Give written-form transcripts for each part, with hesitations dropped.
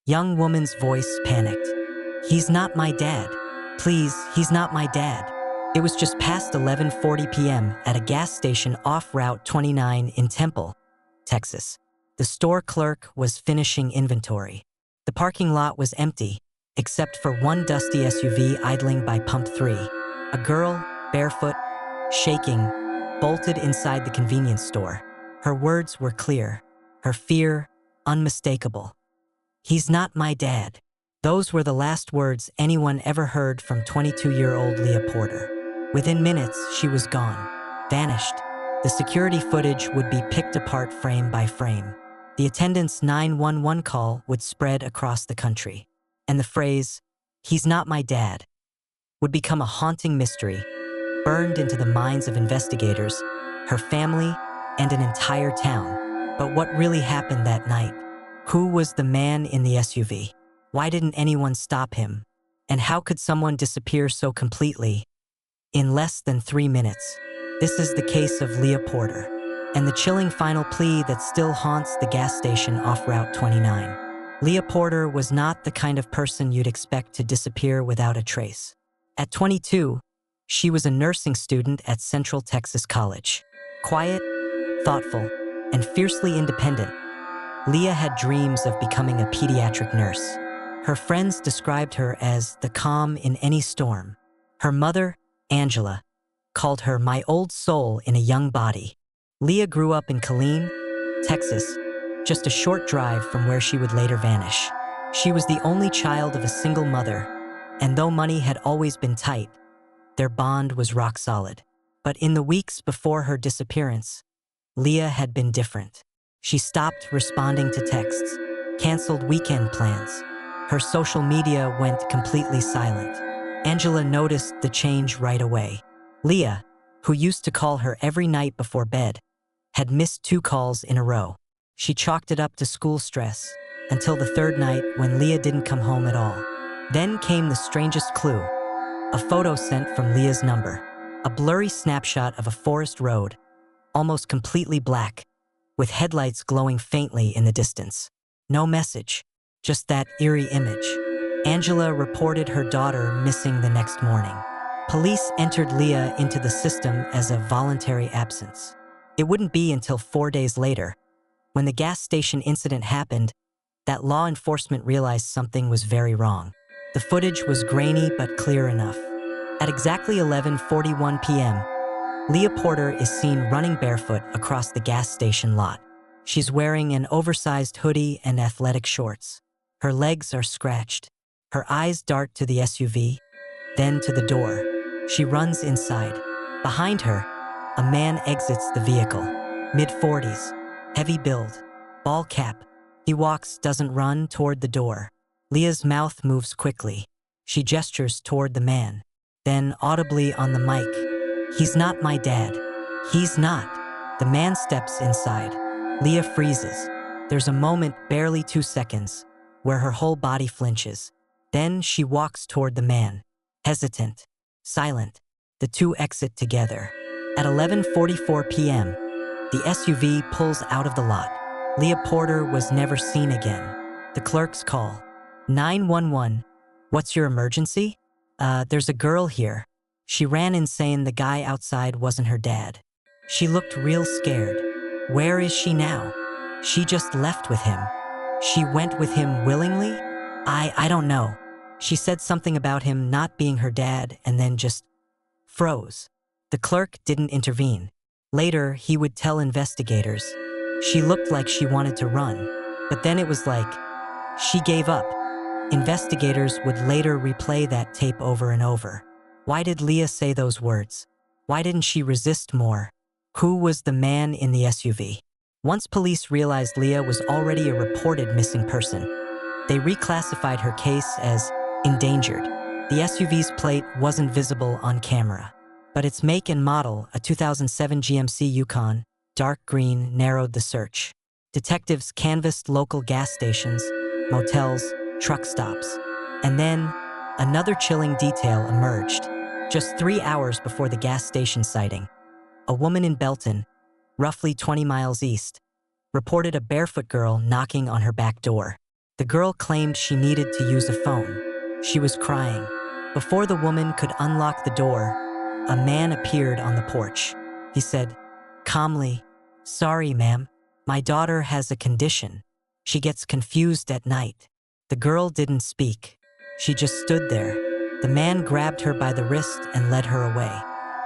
Young woman's voice panicked. "He's not my dad. Please, he's not my dad." It was just past 11:40 p.m. at a gas station off Route 29 in Temple, Texas. The store clerk was finishing inventory. The parking lot was empty, except for one dusty SUV idling by Pump 3. A girl, barefoot, shaking, bolted inside the convenience store. Her words were clear, her fear unmistakable. "He's not my dad." Those were the last words anyone ever heard from 22-year-old Leah Porter. Within minutes, she was gone, vanished. The security footage would be picked apart frame by frame. The attendant's 911 call would spread across the country. And the phrase, "He's not my dad," would become a haunting mystery, burned into the minds of investigators, her family, and an entire town. But what really happened that night? Who was the man in the SUV? Why didn't anyone stop him? And how could someone disappear so completely in less than 3 minutes? This is the case of Leah Porter, and the chilling final plea that still haunts the gas station off Route 29. Leah Porter was not the kind of person you'd expect to disappear without a trace. At 22, she was a nursing student at Central Texas College. Quiet, thoughtful, and fiercely independent, Leah had dreams of becoming a pediatric nurse. Her friends described her as the calm in any storm. Her mother, Angela, called her "my old soul in a young body." Leah grew up in Killeen, Texas, just a short drive from where she would later vanish. She was the only child of a single mother, and though money had always been tight, their bond was rock solid. But in the weeks before her disappearance, Leah had been different. She stopped responding to texts, canceled weekend plans. Her social media went completely silent. Angela noticed the change right away. Leah, who used to call her every night before bed, had missed 2 calls in a row. She chalked it up to school stress, until the 3rd night when Leah didn't come home at all. Then came the strangest clue, a photo sent from Leah's number, a blurry snapshot of a forest road, almost completely black, with headlights glowing faintly in the distance. No message, just that eerie image. Angela reported her daughter missing the next morning. Police entered Leah into the system as a voluntary absence. It wouldn't be until 4 days later, when the gas station incident happened, that law enforcement realized something was very wrong. The footage was grainy but clear enough. At exactly 11:41 p.m., Leah Porter is seen running barefoot across the gas station lot. She's wearing an oversized hoodie and athletic shorts. Her legs are scratched. Her eyes dart to the SUV, then to the door. She runs inside. Behind her, a man exits the vehicle. Mid-40s, heavy build, ball cap. He walks, doesn't run, toward the door. Leah's mouth moves quickly. She gestures toward the man. Then, audibly on the mic, "He's not my dad. He's not." The man steps inside. Leah freezes. There's a moment, barely 2 seconds, where her whole body flinches. Then she walks toward the man, hesitant, silent. The two exit together. At 11:44 p.m., the SUV pulls out of the lot. Leah Porter was never seen again. The clerks call. 911. "What's your emergency?" There's a girl here. She ran in saying the guy outside wasn't her dad. She looked real scared. Where is she now?" "She just left with him." "She went with him willingly?" I don't know. She said something about him not being her dad and then just froze. The clerk didn't intervene. Later, he would tell investigators, "She looked like she wanted to run, but then it was like she gave up." Investigators would later replay that tape over and over. Why did Leah say those words? Why didn't she resist more? Who was the man in the SUV? Once police realized Leah was already a reported missing person, they reclassified her case as endangered. The SUV's plate wasn't visible on camera, but its make and model, a 2007 GMC Yukon, dark green, narrowed the search. Detectives canvassed local gas stations, motels, truck stops. And then, another chilling detail emerged. Just 3 hours before the gas station sighting, a woman in Belton, roughly 20 miles east, reported a barefoot girl knocking on her back door. The girl claimed she needed to use a phone. She was crying. Before the woman could unlock the door, a man appeared on the porch. He said, calmly, "Sorry, ma'am. My daughter has a condition. She gets confused at night." The girl didn't speak. She just stood there. The man grabbed her by the wrist and led her away.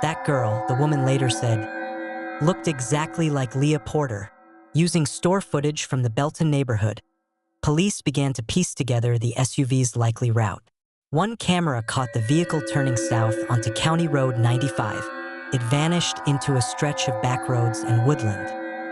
That girl, the woman later said, looked exactly like Leah Porter. Using store footage from the Belton neighborhood, police began to piece together the SUV's likely route. One camera caught the vehicle turning south onto County Road 95. It vanished into a stretch of back roads and woodland.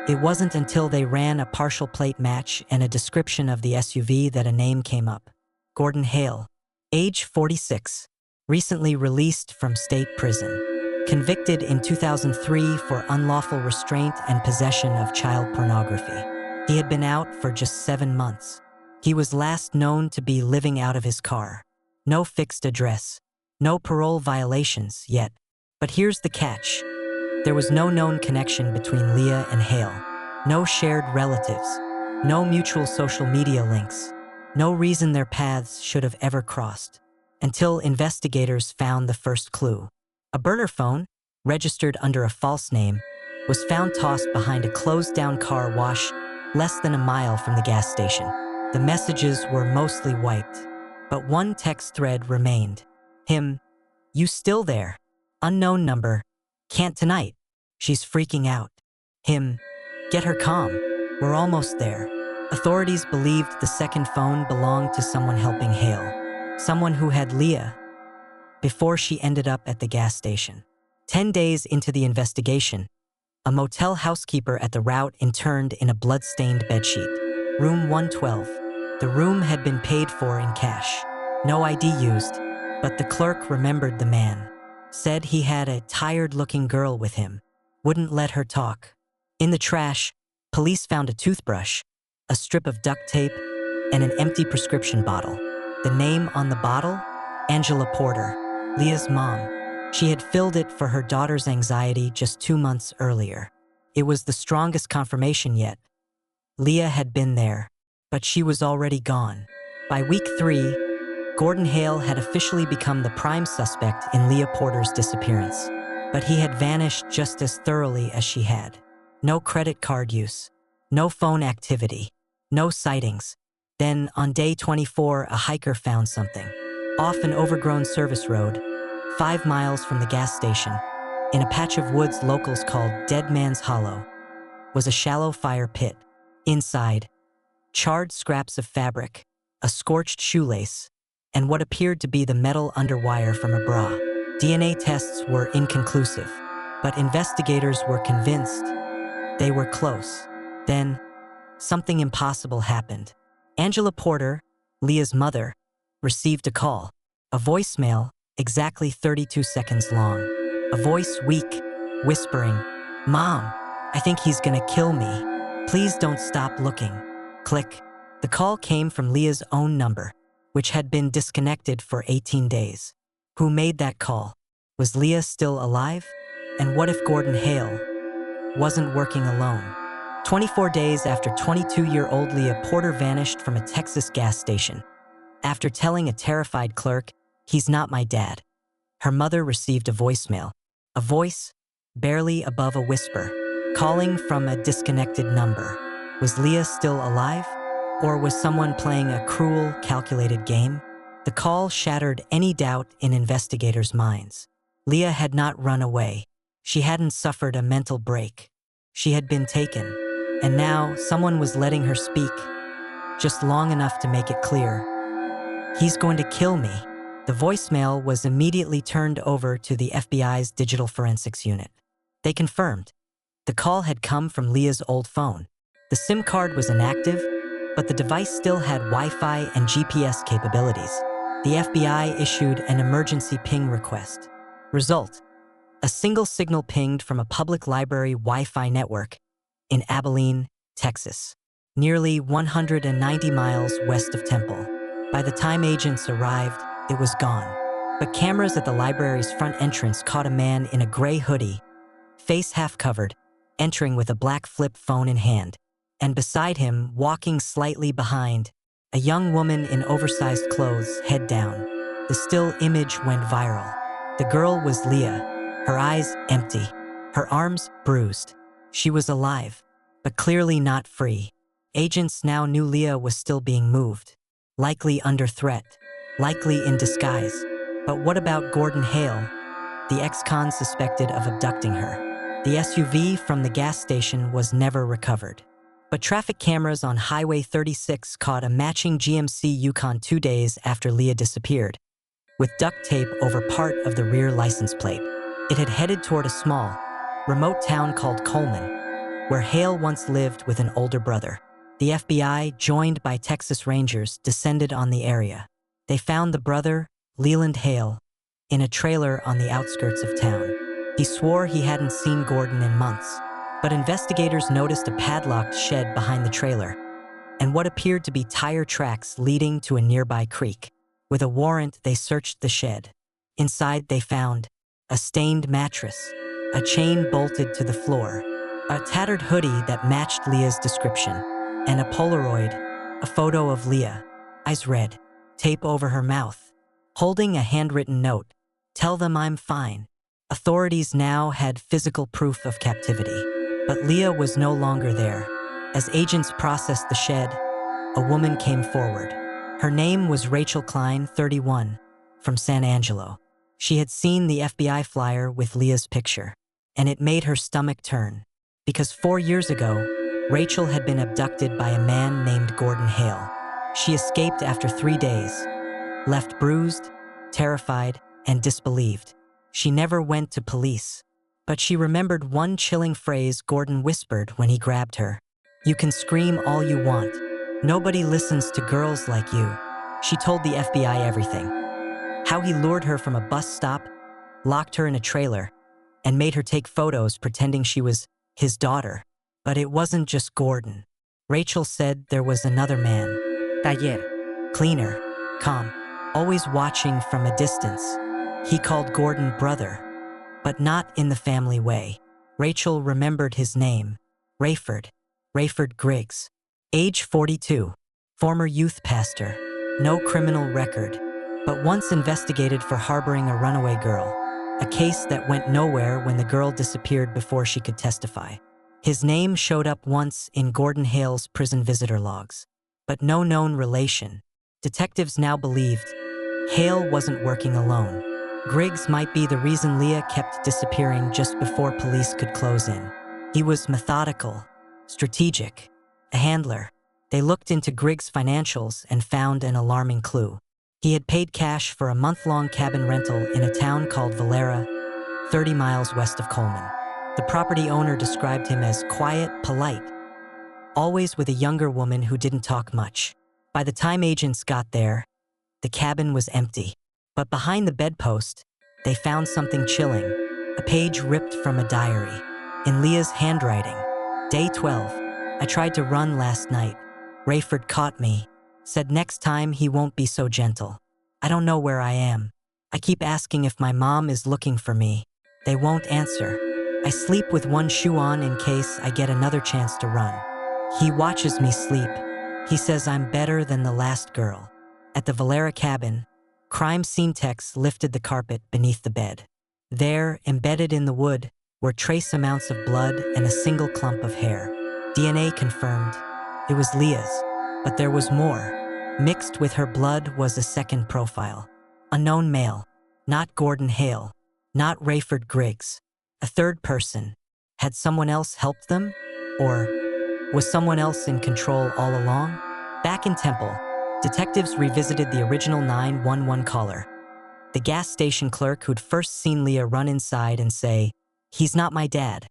It wasn't until they ran a partial plate match and a description of the SUV that a name came up. Gordon Hale, age 46, recently released from state prison. Convicted in 2003 for unlawful restraint and possession of child pornography. He had been out for just 7 months. He was last known to be living out of his car. No fixed address. No parole violations yet. But here's the catch. There was no known connection between Leah and Hale. No shared relatives. No mutual social media links. No reason their paths should have ever crossed. Until investigators found the first clue. A burner phone, registered under a false name, was found tossed behind a closed-down car wash less than a mile from the gas station. The messages were mostly wiped, but one text thread remained. Him, "You still there? Unknown number. Can't tonight. She's freaking out." Him, "Get her calm. We're almost there." Authorities believed the second phone belonged to someone helping Hale, someone who had Leah, before she ended up at the gas station. 10 days into the investigation, a motel housekeeper at the route interned in a blood-stained bedsheet. Room 112. The room had been paid for in cash. No ID used, but the clerk remembered the man. Said he had a tired-looking girl with him. Wouldn't let her talk. In the trash, police found a toothbrush, a strip of duct tape, and an empty prescription bottle. The name on the bottle? Angela Porter, Leah's mom. She had filled it for her daughter's anxiety just 2 months earlier. It was the strongest confirmation yet. Leah had been there, but she was already gone. By week 3, Gordon Hale had officially become the prime suspect in Leah Porter's disappearance. But he had vanished just as thoroughly as she had. No credit card use, no phone activity, no sightings. Then, on day 24, a hiker found something. Off an overgrown service road, 5 miles from the gas station, in a patch of woods locals called Dead Man's Hollow, was a shallow fire pit. Inside, charred scraps of fabric, a scorched shoelace, and what appeared to be the metal underwire from a bra. DNA tests were inconclusive, but investigators were convinced they were close. Then, something impossible happened. Angela Porter, Leah's mother, received a call, a voicemail exactly 32 seconds long. A voice weak, whispering, "Mom, I think he's gonna kill me. Please don't stop looking." Click. The call came from Leah's own number, which had been disconnected for 18 days. Who made that call? Was Leah still alive? And what if Gordon Hale wasn't working alone? 24 days after 22-year-old Leah Porter vanished from a Texas gas station. After telling a terrified clerk, "He's not my dad," her mother received a voicemail, a voice barely above a whisper, calling from a disconnected number. Was Leah still alive? Or was someone playing a cruel, calculated game? The call shattered any doubt in investigators' minds. Leah had not run away. She hadn't suffered a mental break. She had been taken. And now, someone was letting her speak, just long enough to make it clear. "He's going to kill me." The voicemail was immediately turned over to the FBI's Digital Forensics Unit. They confirmed. The call had come from Leah's old phone. The SIM card was inactive, but the device still had Wi-Fi and GPS capabilities. The FBI issued an emergency ping request. Result: a single signal pinged from a public library Wi-Fi network in Abilene, Texas, nearly 190 miles west of Temple. By the time agents arrived, it was gone. But cameras at the library's front entrance caught a man in a gray hoodie, face half covered, entering with a black flip phone in hand. And beside him, walking slightly behind, A young woman in oversized clothes, head down. The still image went viral. The girl was Leah, her eyes empty, her arms bruised. She was alive, but clearly not free. Agents now knew Leah was still being moved, likely under threat, likely in disguise. But what about Gordon Hale, the ex-con suspected of abducting her? The SUV from the gas station was never recovered. But traffic cameras on Highway 36 caught a matching GMC Yukon 2 days after Leah disappeared, with duct tape over part of the rear license plate. It had headed toward a small, remote town called Coleman, where Hale once lived with an older brother. The FBI, joined by Texas Rangers, descended on the area. They found the brother, Leland Hale, in a trailer on the outskirts of town. He swore he hadn't seen Gordon in months, but investigators noticed a padlocked shed behind the trailer and what appeared to be tire tracks leading to a nearby creek. With a warrant, they searched the shed. Inside, they found a stained mattress, a chain bolted to the floor, a tattered hoodie that matched Leah's description, and a Polaroid, a photo of Leah, eyes red, tape over her mouth, holding a handwritten note, "Tell them I'm fine." Authorities now had physical proof of captivity. But Leah was no longer there. As agents processed the shed, a woman came forward. Her name was Rachel Klein, 31, from San Angelo. She had seen the FBI flyer with Leah's picture, and it made her stomach turn. Because 4 years ago, Rachel had been abducted by a man named Gordon Hale. She escaped after 3 days, left bruised, terrified, and disbelieved. She never went to police, but she remembered one chilling phrase Gordon whispered when he grabbed her. "You can scream all you want. Nobody listens to girls like you." She told the FBI everything. How he lured her from a bus stop, locked her in a trailer, and made her take photos pretending she was his daughter. But it wasn't just Gordon. Rachel said there was another man. Taller. Cleaner. Calm. Always watching from a distance. He called Gordon brother, but not in the family way. Rachel remembered his name, Rayford Griggs. Age 42, former youth pastor, no criminal record, but once investigated for harboring a runaway girl, a case that went nowhere when the girl disappeared before she could testify. His name showed up once in Gordon Hale's prison visitor logs, but no known relation. Detectives now believed Hale wasn't working alone. Griggs might be the reason Leah kept disappearing just before police could close in. He was methodical, strategic, a handler. They looked into Griggs' financials and found an alarming clue. He had paid cash for a month-long cabin rental in a town called Valera, 30 miles west of Coleman. The property owner described him as quiet, polite, always with a younger woman who didn't talk much. By the time agents got there, the cabin was empty. But behind the bedpost, they found something chilling, a page ripped from a diary. In Leah's handwriting, Day 12, "I tried to run last night. Rayford caught me. Said next time he won't be so gentle. I don't know where I am. I keep asking if my mom is looking for me. They won't answer. I sleep with one shoe on in case I get another chance to run. He watches me sleep. He says I'm better than the last girl." At the Valera cabin, crime scene techs lifted the carpet beneath the bed. There, embedded in the wood, were trace amounts of blood and a single clump of hair. DNA confirmed it was Leah's, but there was more. Mixed with her blood was a second profile. Unknown male, not Gordon Hale, not Rayford Griggs. A third person. Had someone else helped them? Or was someone else in control all along? Back in Temple, detectives revisited the original 911 caller. The gas station clerk who'd first seen Leah run inside and say, "He's not my dad."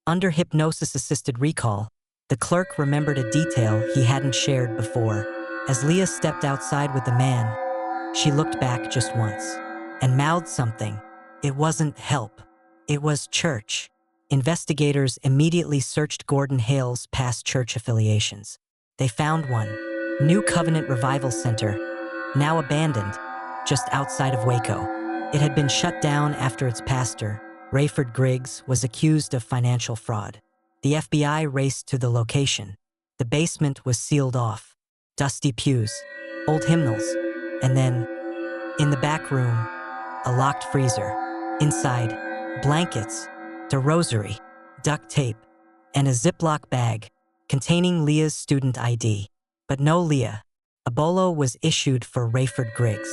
Under hypnosis-assisted recall, the clerk remembered a detail he hadn't shared before. As Leah stepped outside with the man, she looked back just once and mouthed something. It wasn't help. It was church. Investigators immediately searched Gordon Hale's past church affiliations. They found one, New Covenant Revival Center, now abandoned, just outside of Waco. It had been shut down after its pastor, Rayford Griggs, was accused of financial fraud. The FBI raced to the location. The basement was sealed off. dusty pews, old hymnals, and then, in the back room, a locked freezer. Inside, blankets, the rosary, duct tape, and a Ziploc bag containing Leah's student ID. But no Leah. A bolo was issued for Rayford Griggs,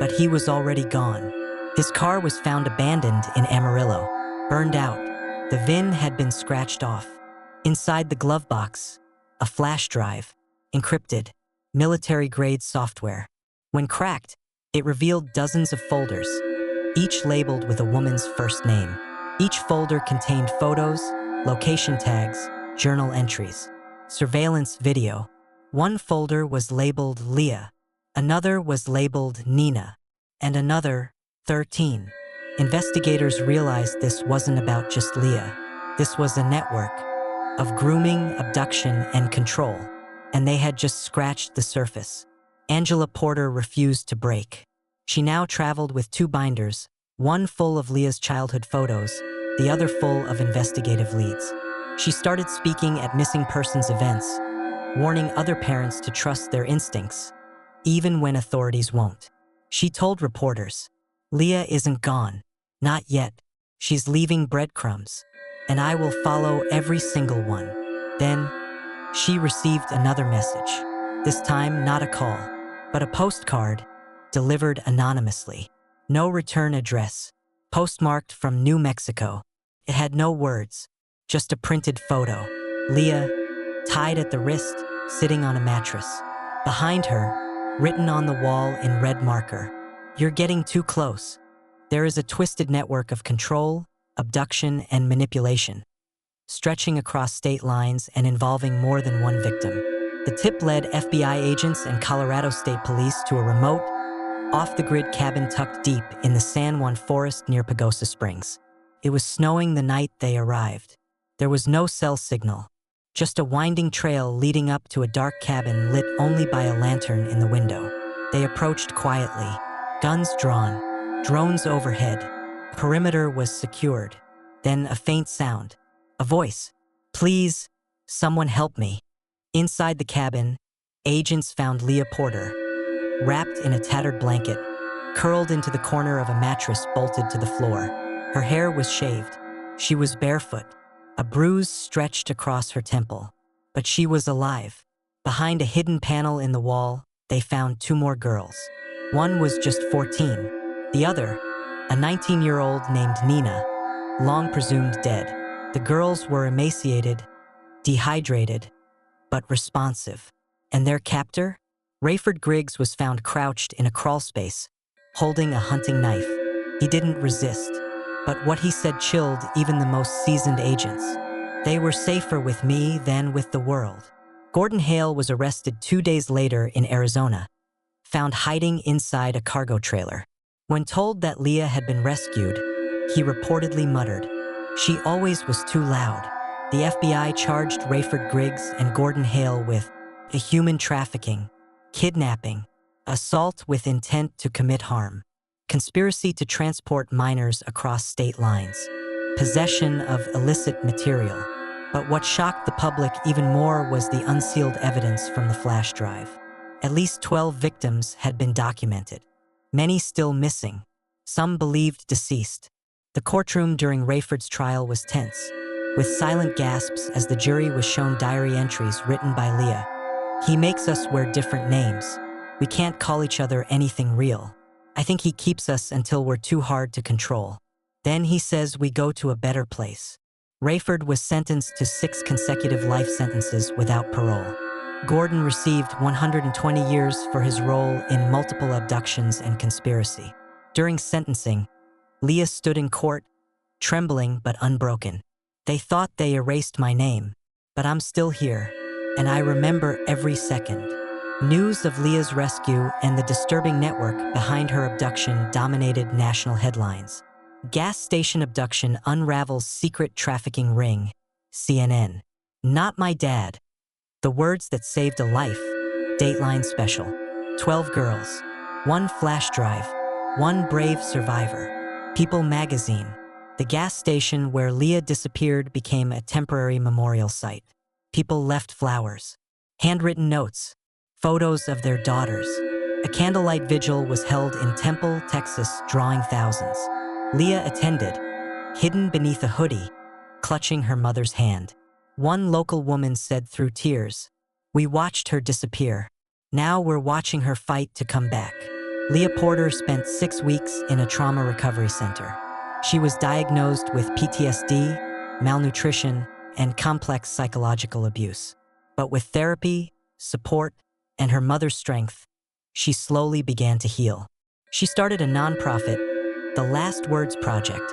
but he was already gone. His car was found abandoned in Amarillo, burned out. The VIN had been scratched off. Inside the glove box, a flash drive, encrypted, military-grade software. When cracked, it revealed dozens of folders, each labeled with a woman's first name. Each folder contained photos, location tags, journal entries, surveillance video. One folder was labeled Leah, another was labeled Nina, and another 13. Investigators realized this wasn't about just Leah. This was a network of grooming, abduction, and control, and they had just scratched the surface. Angela Porter refused to break. She now traveled with 2 binders, one full of Leah's childhood photos, the other full of investigative leads. She started speaking at missing persons events, warning other parents to trust their instincts, even when authorities won't. She told reporters, "Leah isn't gone. Not yet. She's leaving breadcrumbs, and I will follow every single one." Then, she received another message. This time, not a call, but a postcard delivered anonymously. No return address, postmarked from New Mexico. It had no words, just a printed photo. Leah, tied at the wrist, sitting on a mattress. Behind her, written on the wall in red marker, "You're getting too close." There is a twisted network of control, abduction, and manipulation, stretching across state lines and involving more than one victim. The tip led FBI agents and Colorado State Police to a remote, off-the-grid cabin tucked deep in the San Juan forest near Pagosa Springs. It was snowing the night they arrived. There was no cell signal, just a winding trail leading up to a dark cabin lit only by a lantern in the window. They approached quietly, guns drawn, drones overhead. Perimeter was secured. Then a faint sound, a voice. "Please, someone help me." Inside the cabin, agents found Leah Porter, wrapped in a tattered blanket, curled into the corner of a mattress bolted to the floor. Her hair was shaved. She was barefoot. A bruise stretched across her temple. But she was alive. Behind a hidden panel in the wall, they found 2 more girls. One was just 14. The other, a 19-year-old named Nina, long presumed dead. The girls were emaciated, dehydrated, but responsive. And their captor? Rayford Griggs was found crouched in a crawlspace, holding a hunting knife. He didn't resist, but what he said chilled even the most seasoned agents. "They were safer with me than with the world." Gordon Hale was arrested 2 days later in Arizona, found hiding inside a cargo trailer. When told that Leah had been rescued, he reportedly muttered, "She always was too loud." The FBI charged Rayford Griggs and Gordon Hale with human trafficking, kidnapping, assault with intent to commit harm, conspiracy to transport minors across state lines, possession of illicit material. But what shocked the public even more was the unsealed evidence from the flash drive. At least 12 victims had been documented, many still missing, some believed deceased. The courtroom during Rayford's trial was tense, with silent gasps as the jury was shown diary entries written by Leah. "He makes us wear different names. We can't call each other anything real. I think he keeps us until we're too hard to control. Then he says we go to a better place." Rayford was sentenced to 6 consecutive life sentences without parole. Gordon received 120 years for his role in multiple abductions and conspiracy. During sentencing, Leah stood in court, trembling but unbroken. "They thought they erased my name, but I'm still here, and I remember every second." News of Leah's rescue and the disturbing network behind her abduction dominated national headlines. Gas station abduction unravels secret trafficking ring, CNN. Not my dad. The words that saved a life, Dateline special. 12 girls, 1 flash drive, 1 brave survivor. People magazine. The gas station where Leah disappeared became a temporary memorial site. People left flowers, handwritten notes, photos of their daughters. A candlelight vigil was held in Temple, Texas, drawing thousands. Leah attended, hidden beneath a hoodie, clutching her mother's hand. One local woman said through tears, "We watched her disappear. Now we're watching her fight to come back." Leah Porter spent 6 weeks in a trauma recovery center. She was diagnosed with PTSD, malnutrition, and complex psychological abuse. But with therapy, support, and her mother's strength, she slowly began to heal. She started a nonprofit, the Last Words Project,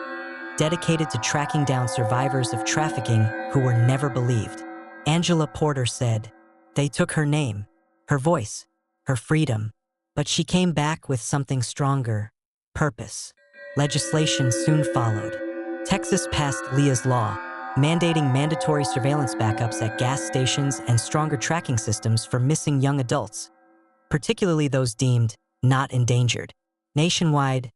dedicated to tracking down survivors of trafficking who were never believed. Angela Porter said, "They took her name, her voice, her freedom, but she came back with something stronger, purpose." Legislation soon followed. Texas passed Leah's Law, mandating mandatory surveillance backups at gas stations and stronger tracking systems for missing young adults, particularly those deemed not endangered. Nationwide,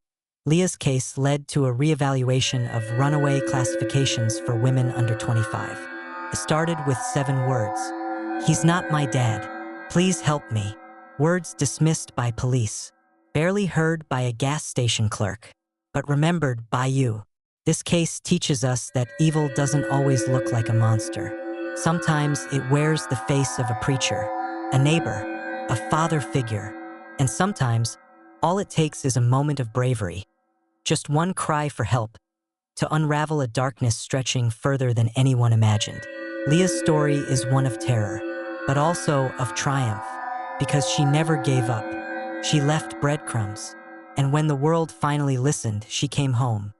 Leah's case led to a reevaluation of runaway classifications for women under 25. It started with 7 words. "He's not my dad. Please help me." Words dismissed by police, barely heard by a gas station clerk, but remembered by you. This case teaches us that evil doesn't always look like a monster. Sometimes it wears the face of a preacher, a neighbor, a father figure, and sometimes all it takes is a moment of bravery, just one cry for help, to unravel a darkness stretching further than anyone imagined. Leah's story is one of terror, but also of triumph, because she never gave up. She left breadcrumbs, and when the world finally listened, she came home.